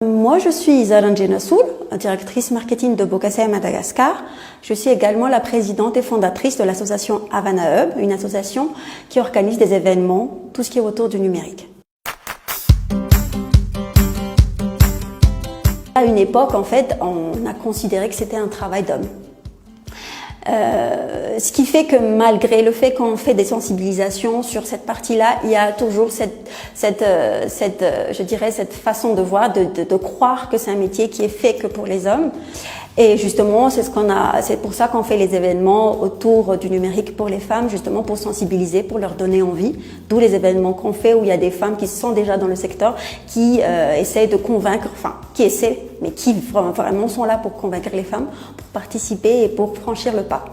Moi, je suis Zahran Jenassoul, directrice marketing de Bocasset à Madagascar. Je suis également la présidente et fondatrice de l'association Havana Hub, une association qui organise des événements, tout ce qui est autour du numérique. À une époque, en fait, on a considéré que c'était un travail d'homme. Ce qui fait que malgré le fait qu'on fait des sensibilisations sur cette partie-là, il y a toujours je dirais, cette façon de voir, de croire que c'est un métier qui est fait que pour les hommes. Et justement, c'est pour ça qu'on fait les événements autour du numérique pour les femmes, justement pour sensibiliser, pour leur donner envie. D'où les événements qu'on fait où il y a des femmes qui sont déjà dans le secteur, qui essayent de convaincre, qui essaient, mais qui vraiment sont là pour convaincre les femmes, pour participer et pour franchir le pas.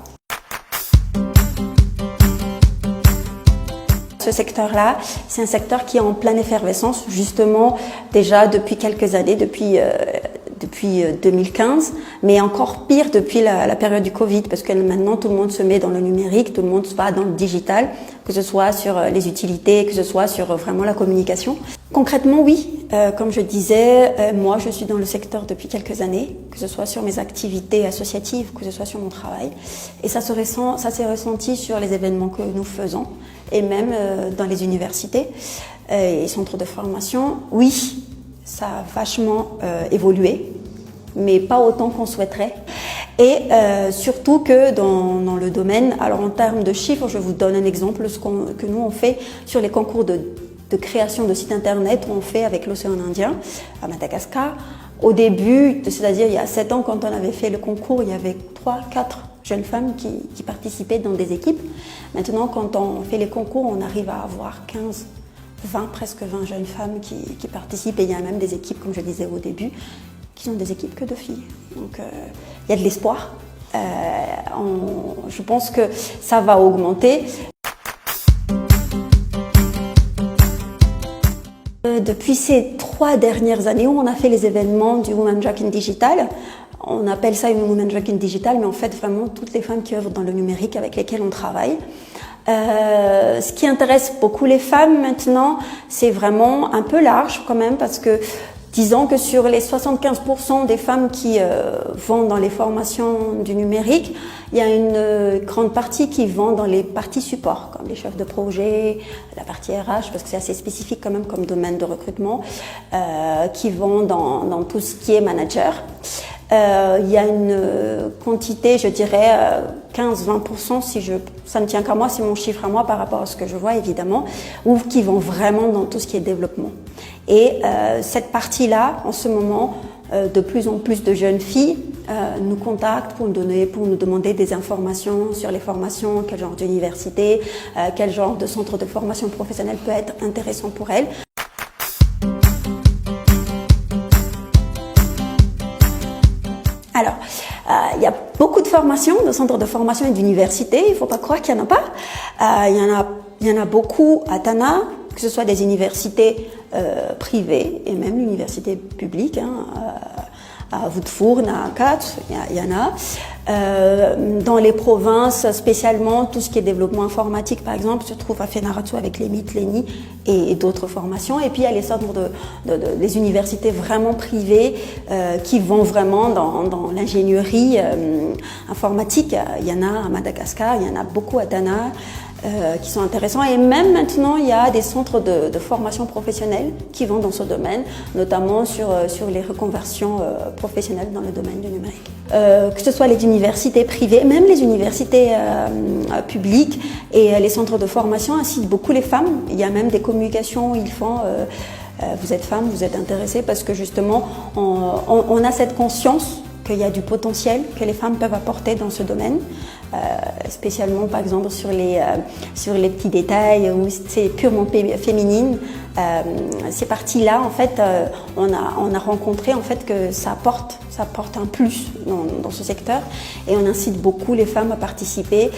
Ce secteur-là, c'est un secteur qui est en pleine effervescence, justement, déjà depuis quelques années, depuis 2015, mais encore pire depuis la période du Covid, parce que maintenant tout le monde se met dans le numérique, tout le monde va dans le digital, que ce soit sur les utilités, que ce soit sur vraiment la communication. Concrètement, oui, comme je disais, moi je suis dans le secteur depuis quelques années, que ce soit sur mes activités associatives, que ce soit sur mon travail, et ça s'est ressenti sur les événements que nous faisons, et même dans les universités et centres de formation. Oui, ça a vachement évolué, mais pas autant qu'on souhaiterait. Et surtout que dans le domaine, alors en termes de chiffres, je vous donne un exemple, que nous on fait sur les concours de création de sites internet, on fait avec l'océan Indien à Madagascar. Au début, c'est-à-dire il y a 7 ans, quand on avait fait le concours, il y avait 3-4 jeunes femmes qui participaient dans des équipes. Maintenant, quand on fait les concours, on arrive à avoir 15, 20, presque 20 jeunes femmes qui participent. Et il y a même des équipes, comme je disais au début, qui sont des équipes que de filles. Donc, il y a de l'espoir. Je pense que ça va augmenter. Depuis ces 3 dernières années où on a fait les événements du Women Tracking Digital, on appelle ça une Women Tracking Digital, mais en fait vraiment toutes les femmes qui œuvrent dans le numérique avec lesquelles on travaille. Ce qui intéresse beaucoup les femmes maintenant, c'est vraiment un peu large quand même, parce que disons que sur les 75% des femmes qui vont dans les formations du numérique, il y a une grande partie qui vont dans les parties support, comme les chefs de projet, la partie RH, parce que c'est assez spécifique quand même comme domaine de recrutement, qui vont dans tout ce qui est manager. Il y a une quantité, je dirais 15-20%, ça ne tient qu'à moi, c'est mon chiffre à moi par rapport à ce que je vois évidemment, ou qui vont vraiment dans tout ce qui est développement. Et cette partie-là, en ce moment, de plus en plus de jeunes filles nous contactent pour nous demander des informations sur les formations, quel genre d'université, quel genre de centre de formation professionnelle peut être intéressant pour elles. Alors, il y a beaucoup de formations, de centres de formation et d'universités. Il ne faut pas croire qu'il n'y en a pas. Il y en a beaucoup à Tana, que ce soit des universités privées et même l'université publique. À Voetvoorn, à Katz, il y en a. Dans les provinces, spécialement, tout ce qui est développement informatique, par exemple, se trouve à Fenaratsu avec l'EMIT, l'ENI et d'autres formations. Et puis, il y a les centres des universités vraiment privées qui vont vraiment dans l'ingénierie informatique. Il y en a à Madagascar, il y en a beaucoup à Tana. Qui sont intéressants, et même maintenant il y a des centres de formation professionnelle qui vont dans ce domaine, notamment sur les reconversions professionnelles dans le domaine du numérique. Que ce soit les universités privées, même les universités publiques et les centres de formation incitent beaucoup les femmes. Il y a même des communications où ils font vous êtes femme, vous êtes intéressée, parce que justement on a cette conscience qu'il y a du potentiel que les femmes peuvent apporter dans ce domaine, spécialement par exemple sur les petits détails où c'est purement féminine. Ces parties-là, en fait, on a rencontré en fait que ça apporte un plus dans ce secteur, et on incite beaucoup les femmes à participer.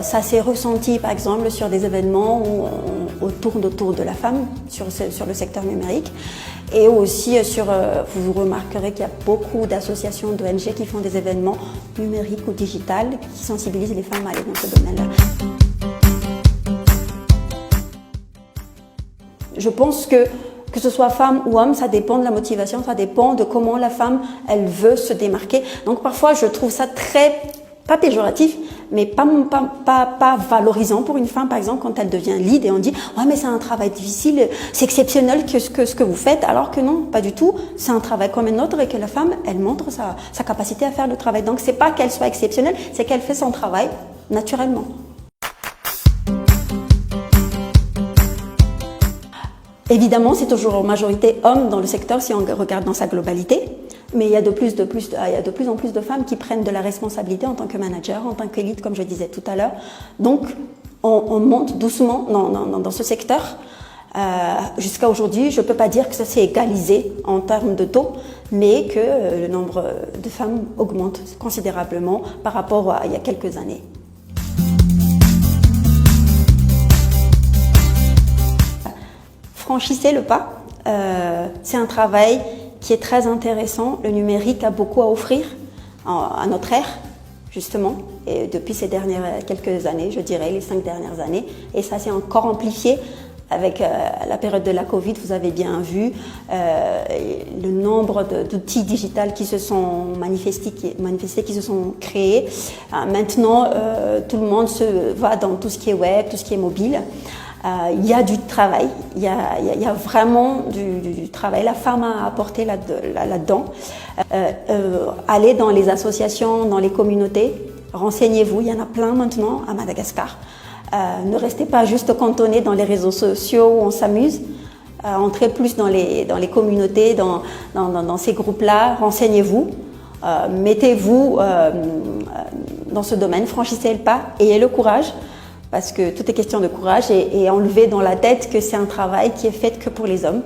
Ça s'est ressenti par exemple sur des événements où on tourne autour de la femme sur le secteur numérique. Et aussi, vous remarquerez qu'il y a beaucoup d'associations d'ONG qui font des événements numériques ou digitales qui sensibilisent les femmes à aller dans ce domaine-là. Je pense que Que ce soit femme ou homme, ça dépend de la motivation, ça dépend de comment la femme, elle veut se démarquer. Donc parfois, je trouve ça très, pas péjoratif, mais pas valorisant pour une femme, par exemple, quand elle devient lead et on dit « Ouais, mais c'est un travail difficile, c'est exceptionnel ce que vous faites », alors que non, pas du tout. C'est un travail comme un autre et que la femme, elle montre sa capacité à faire le travail. Donc c'est pas qu'elle soit exceptionnelle, c'est qu'elle fait son travail naturellement. Évidemment, c'est toujours en majorité homme dans le secteur si on regarde dans sa globalité, mais il y a de plus en plus de femmes qui prennent de la responsabilité en tant que manager, en tant que lead, comme je disais tout à l'heure. Donc, on monte doucement dans ce secteur. Jusqu'à aujourd'hui, je ne peux pas dire que ça s'est égalisé en termes de taux, mais que le nombre de femmes augmente considérablement par rapport à il y a quelques années. Franchissez le pas, c'est un travail qui est très intéressant. Le numérique a beaucoup à offrir à notre ère, justement, et depuis ces quelques années, je dirais les 5 dernières années, et ça s'est encore amplifié avec la période de la Covid. Vous avez bien vu le nombre d'outils digitaux qui se sont manifestés, qui se sont créés. Maintenant, tout le monde va dans tout ce qui est web, tout ce qui est mobile. Il y a du travail, il y a vraiment du travail. La femme a apporté là-dedans. Allez dans les associations, dans les communautés, renseignez-vous, il y en a plein maintenant à Madagascar. Ne restez pas juste cantonnés dans les réseaux sociaux où on s'amuse. Entrez plus dans les communautés, dans ces groupes-là, renseignez-vous, mettez-vous dans ce domaine, franchissez le pas, ayez le courage. Parce que tout est question de courage et enlever dans la tête que c'est un travail qui est fait que pour les hommes.